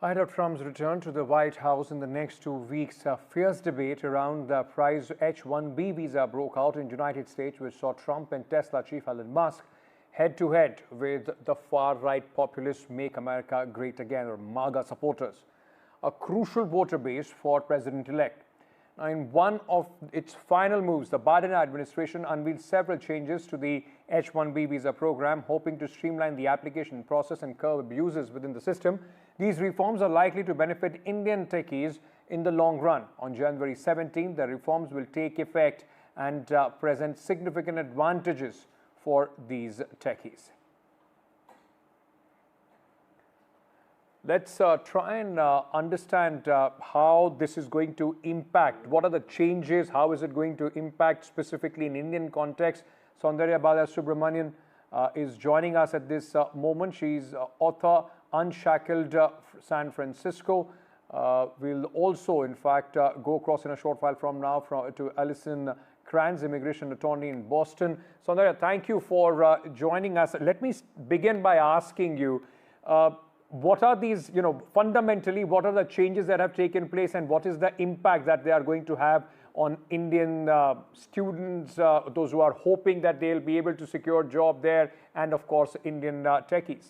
Ahead of Trump's return to the White House in the next 2 weeks, a fierce debate around the prize H-1B visa broke out in the United States, which saw Trump and Tesla chief Elon Musk head-to-head with the far-right populist Make America Great Again, or MAGA supporters, a crucial voter base for President-elect. Now, in one of its final moves, the Biden administration unveiled several changes to the H-1B visa program, hoping to streamline the application process and curb abuses within the system. These reforms are likely to benefit Indian techies in the long run. On January 17, the reforms will take effect and present significant advantages for these techies. Let's try and understand how this is going to impact. What are the changes? How is it going to impact specifically in Indian context? Soundarya Balasubramanian is joining us at this moment. She's author, Unshackled San Francisco. We'll also, in fact, go across in a short while from now to Alison Kranz, immigration attorney in Boston. Soundarya, thank you for joining us. Let me begin by asking you, what are these, fundamentally, what are the changes that have taken place and what is the impact that they are going to have on Indian students, those who are hoping that they'll be able to secure a job there, and of course, Indian techies?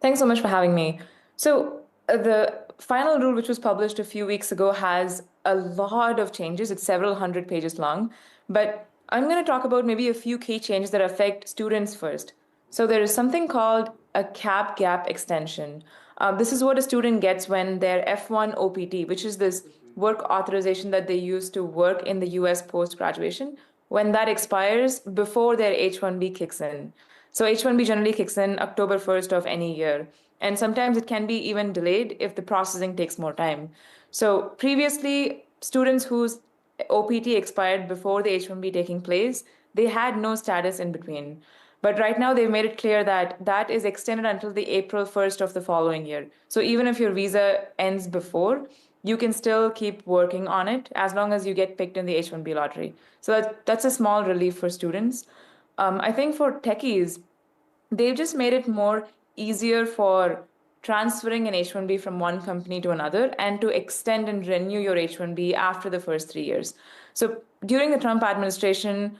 Thanks so much for having me. So the final rule, which was published a few weeks ago, has a lot of changes. It's several hundred pages long, but I'm going to talk about maybe a few key changes that affect students first. So there is something called a cap gap extension. This is what a student gets when their F1 OPT, which is this work authorization that they use to work in the US post-graduation, when that expires before their H-1B kicks in. So H-1B generally kicks in October 1st of any year. And sometimes it can be even delayed if the processing takes more time. So previously, students whose OPT expired before the H-1B taking place, they had no status in between. But right now, they've made it clear that that is extended until the April 1st of the following year. So even if your visa ends before, you can still keep working on it as long as you get picked in the H-1B lottery. So that's a small relief for students. I think for techies, they've just made it more easier for transferring an H-1B from one company to another and to extend and renew your H-1B after the first 3 years. So during the Trump administration,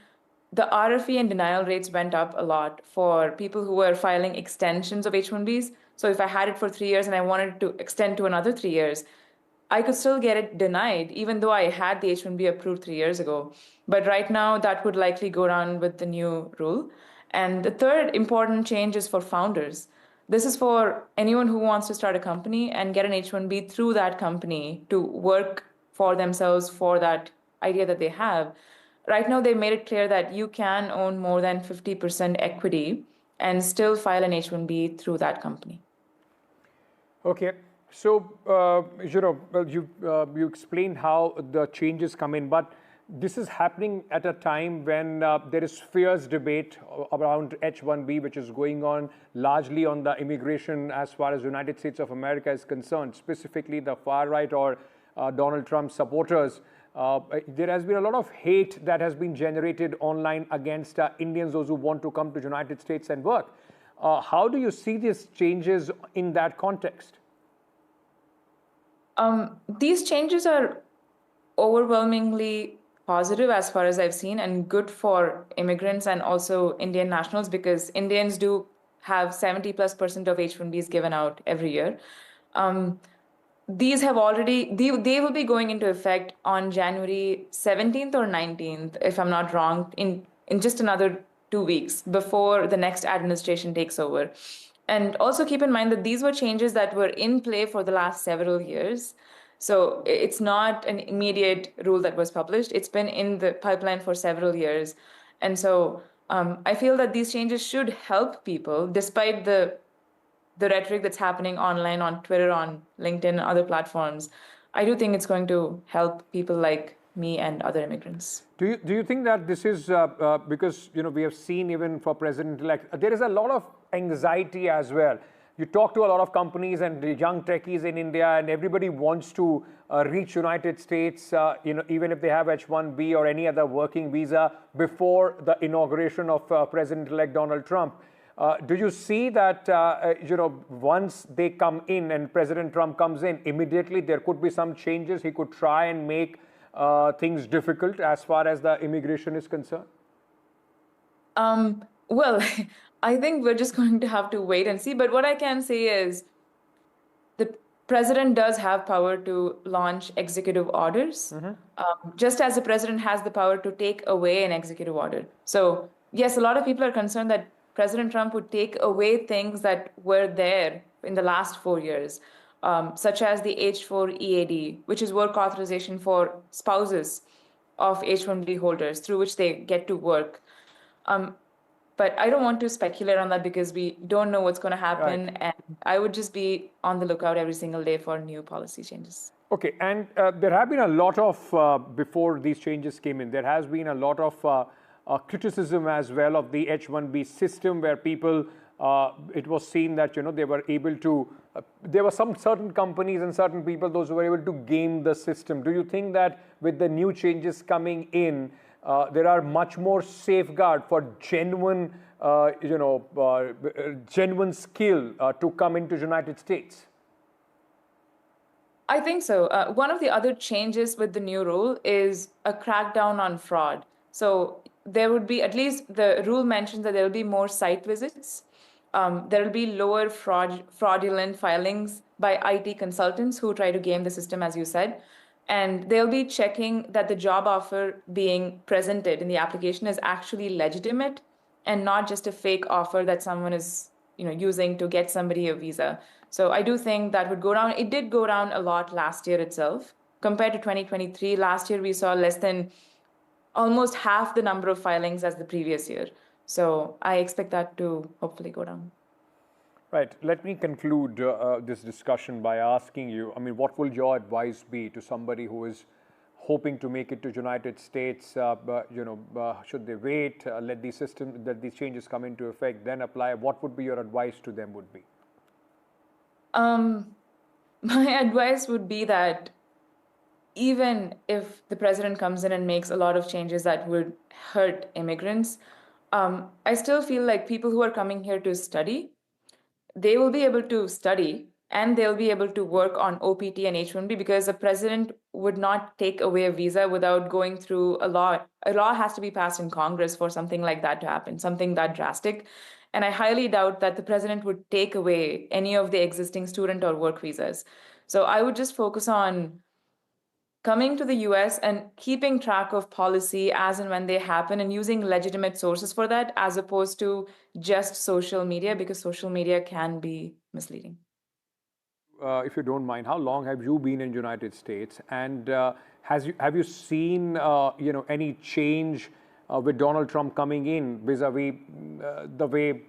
the RFE and denial rates went up a lot for people who were filing extensions of H-1Bs. So if I had it for 3 years and I wanted to extend to another 3 years, I could still get it denied, even though I had the H-1B approved 3 years ago. But right now, that would likely go down with the new rule. And the third important change is for founders. This is for anyone who wants to start a company and get an H-1B through that company to work for themselves for that idea that they have. Right now, they made it clear that you can own more than 50% equity and still file an H-1B through that company. Okay. So, you explained how the changes come in, but this is happening at a time when there is fierce debate around H-1B, which is going on largely on the immigration as far as the United States of America is concerned, specifically the far right or Donald Trump supporters. There has been a lot of hate that has been generated online against Indians, those who want to come to the United States and work. How do you see these changes in that context? These changes are overwhelmingly positive as far as I've seen, and good for immigrants and also Indian nationals, because Indians do have 70+% of H-1Bs given out every year. These have already, they will be going into effect on January 17th or 19th, if I'm not wrong, in just another 2 weeks before the next administration takes over. And also keep in mind that these were changes that were in play for the last several years. So it's not an immediate rule that was published. It's been in the pipeline for several years. And so I feel that these changes should help people, despite the rhetoric that's happening online, on Twitter, on LinkedIn, and other platforms. I do think it's going to help people like me and other immigrants. Do you think that this is because we have seen even for President-elect, there is a lot of anxiety as well. You talk to a lot of companies and the young techies in India, and everybody wants to reach United States, even if they have H-1B or any other working visa before the inauguration of President-elect Donald Trump. Do you see that, once they come in and President Trump comes in, immediately there could be some changes? He could try and make things difficult as far as the immigration is concerned? Well, I think we're just going to have to wait and see. But what I can say is the president does have power to launch executive orders, just as the president has the power to take away an executive order. So, yes, a lot of people are concerned that President Trump would take away things that were there in the last 4 years, such as the H-4 EAD, which is work authorization for spouses of H-1B holders, through which they get to work. But I don't want to speculate on that because we don't know what's going to happen. Right. And I would just be on the lookout every single day for new policy changes. Okay, and there have been a lot of, before these changes came in, there has been a lot of criticism as well of the H-1B system, where people, it was seen that, they were able to, there were some certain companies and certain people, those who were able to game the system. Do you think that with the new changes coming in, there are much more safeguard for genuine, genuine skill to come into United States? I think so. One of the other changes with the new rule is a crackdown on fraud. So there would be, at least the rule mentions that there will be more site visits. There will be lower fraudulent filings by IT consultants who try to game the system, as you said. And they'll be checking that the job offer being presented in the application is actually legitimate and not just a fake offer that someone is using to get somebody a visa. So I do think that would go down. It did go down a lot last year itself. Compared to 2023, last year we saw less than almost half the number of filings as the previous year. So I expect that to hopefully go down. Right. Let me conclude this discussion by asking you, what will your advice be to somebody who is hoping to make it to United States? Should they wait, let these changes come into effect, then apply? What would be your advice to them would be? My advice would be that even if the president comes in and makes a lot of changes that would hurt immigrants, I still feel like people who are coming here to study, they will be able to study and they'll be able to work on OPT and H-1B because the president would not take away a visa without going through a law. A law has to be passed in Congress for something like that to happen, something that drastic. And I highly doubt that the president would take away any of the existing student or work visas. So I would just focus on coming to the US and keeping track of policy as and when they happen and using legitimate sources for that, as opposed to just social media, because social media can be misleading. If you don't mind, how long have you been in the United States? And have you seen any change with Donald Trump coming in vis-a-vis the way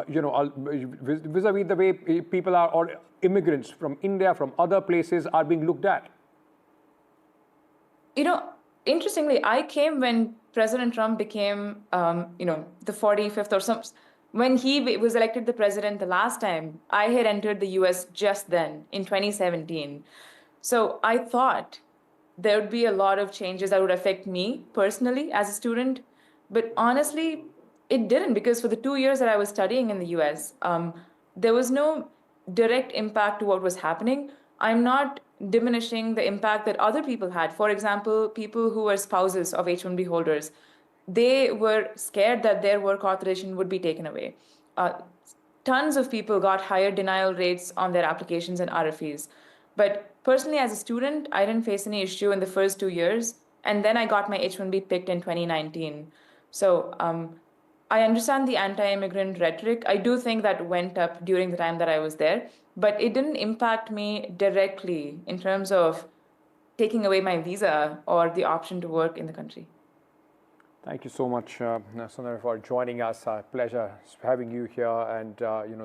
vis-a-vis the way people are, or immigrants from India, from other places, are being looked at? Interestingly, I came when President Trump became, the 45th or some. When he was elected the president the last time, I had entered the US just then in 2017. So I thought there would be a lot of changes that would affect me personally as a student. But honestly, it didn't, because for the 2 years that I was studying in the US, there was no direct impact to what was happening. I'm not diminishing the impact that other people had. For example, people who were spouses of H-1B holders, they were scared that their work authorization would be taken away. Tons of people got higher denial rates on their applications and RFEs. But personally, as a student, I didn't face any issue in the first 2 years. And then I got my H-1B picked in 2019. So I understand the anti-immigrant rhetoric. I do think that went up during the time that I was there, but it didn't impact me directly in terms of taking away my visa or the option to work in the country. Thank you so much, Sundari, for joining us. Pleasure having you here and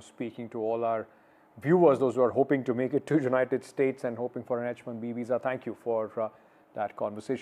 speaking to all our viewers, those who are hoping to make it to United States and hoping for an H-1B visa. Thank you for that conversation.